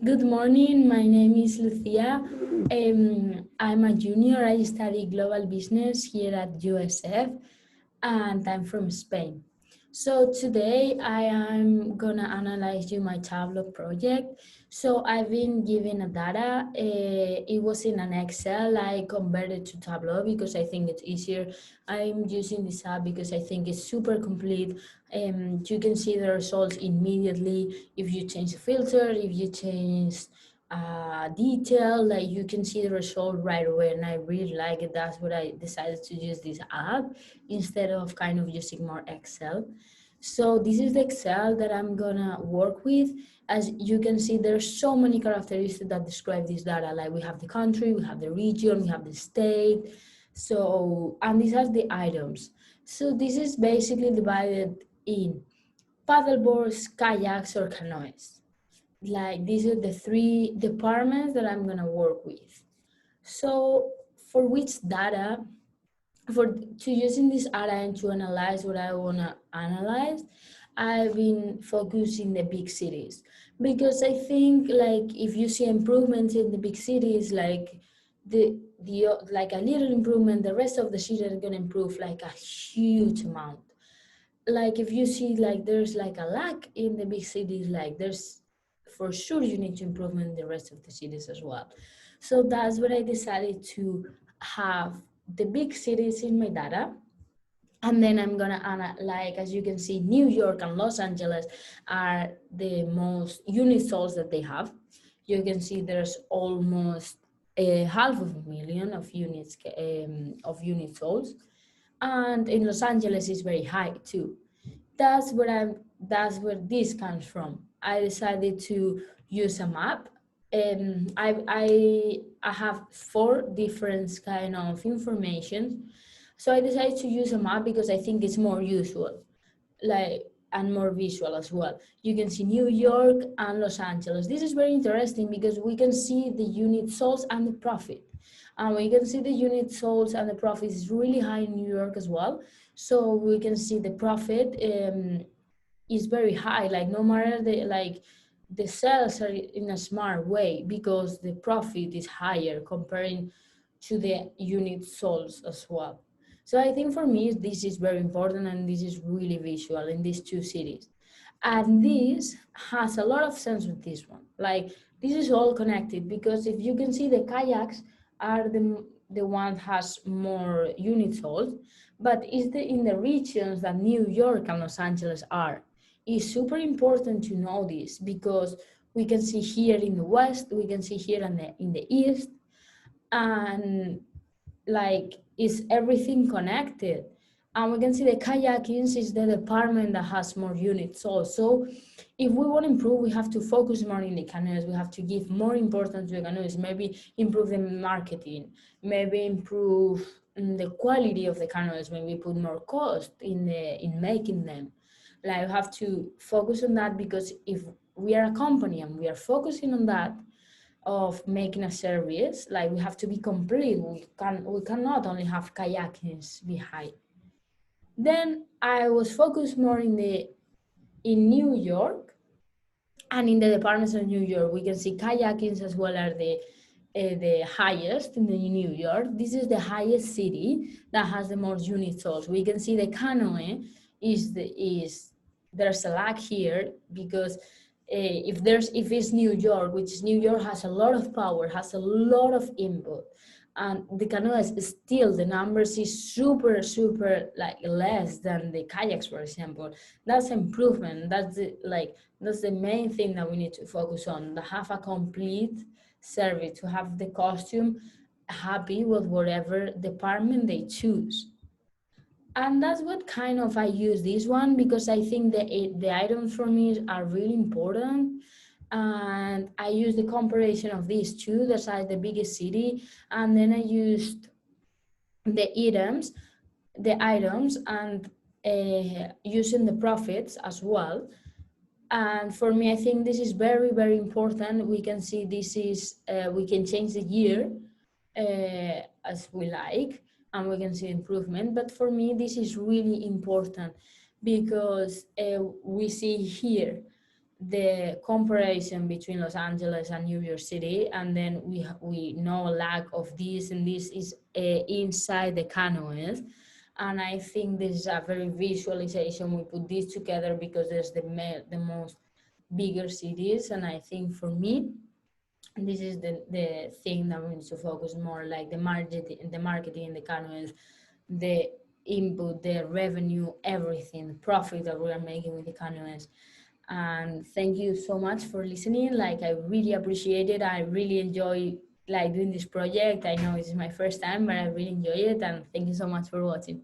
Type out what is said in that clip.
Good morning. My name is Lucia. I'm a junior. I study global business here at USF, and I'm from Spain. So today I am gonna analyze you my Tableau project. So I've been given a data. It was in an Excel. I converted to Tableau because I think it's easier. I'm using this app because I think it's super complete. You can see the results immediately if you change the filter, if you change detail, like you can see the result right away, and I really like it. That's what I decided to use this app instead of kind of using more Excel. So this is the Excel that I'm gonna work with. As you can see, there's so many characteristics that describe this data. Like we have the country, we have the region, we have the state. So, and these are the items. So this is basically divided in paddleboards, kayaks, or canoes. Like these are the three departments that I'm gonna work with. So for which data, for to using this data and to analyze what I wanna analyze, I've been focusing the big cities because I think like if you see improvements in the big cities, like the like a little improvement, the rest of the cities are gonna improve like a huge amount. Like if you see like there's like a lack in the big cities, like there's for sure you need to improve in the rest of the cities as well. So that's what I decided to have the big cities in my data. And then I'm gonna like, as you can see, New York and Los Angeles are the most unit sold that they have. You can see there's almost a half of a million of units sold, and in Los Angeles is very high too. That's where this comes from. I decided to use a map. I have four different kind of information. So I decided to use a map because I think it's more useful, like, and more visual as well. You can see New York and Los Angeles. This is very interesting because we can see the unit sold and the profit. And we can see the unit sold and the profit is really high in New York as well. So we can see the profit is very high. Like no matter the sales are in a smart way because the profit is higher comparing to the unit sold as well. So I think for me this is very important and this is really visual in these two cities. And this has a lot of sense with this one. Like this is all connected because if you can see the kayaks are the one has more units sold, but is the in the regions that New York and Los Angeles are. It's super important to know this because we can see here in the west, we can see here in the east, and like is everything connected. And we can see the kayaking is the department that has more units sold. So if we want to improve, we have to focus more in the canoes. We have to give more importance to the canoes, maybe improve the marketing, maybe improve the quality of the canoes, maybe put more cost in making them. Like we have to focus on that because if we are a company and we are focusing on that, of making a service, like we have to be complete. We cannot only have kayakings behind. Then I was focused more in New York, and in the departments of New York we can see kayakings as well as the highest in the New York. This is the highest city that has the most units sold. We can see the canoe is there's a lack here because if it's New York, which is New York has a lot of power, has a lot of input, and the canoe is still the numbers is super like less than the kayaks, for example. That's improvement. That's the main thing that we need to focus on. To have a complete service, to have the costume happy with whatever department they choose. And that's what kind of I use this one because I think the items for me are really important. And I use the comparison of these two, that's like the biggest city, and then I used the items and using the profits as well. And for me, I think this is very important. We can see this is we can change the year as we like, and we can see improvement. But for me, this is really important because we see here the comparison between Los Angeles and New York City, and then we know lack of this, and this is inside the canoes. And I think this is a very visualization. We put this together because there's the most bigger cities, and I think for me this is the thing that we need to focus more, like the marketing, the canoes, the input, the revenue, everything, the profit that we are making with the canoes. And thank you so much for listening. Like, I really appreciate it. I really enjoy like doing this project. I know this is my first time, but I really enjoy it, and thank you so much for watching.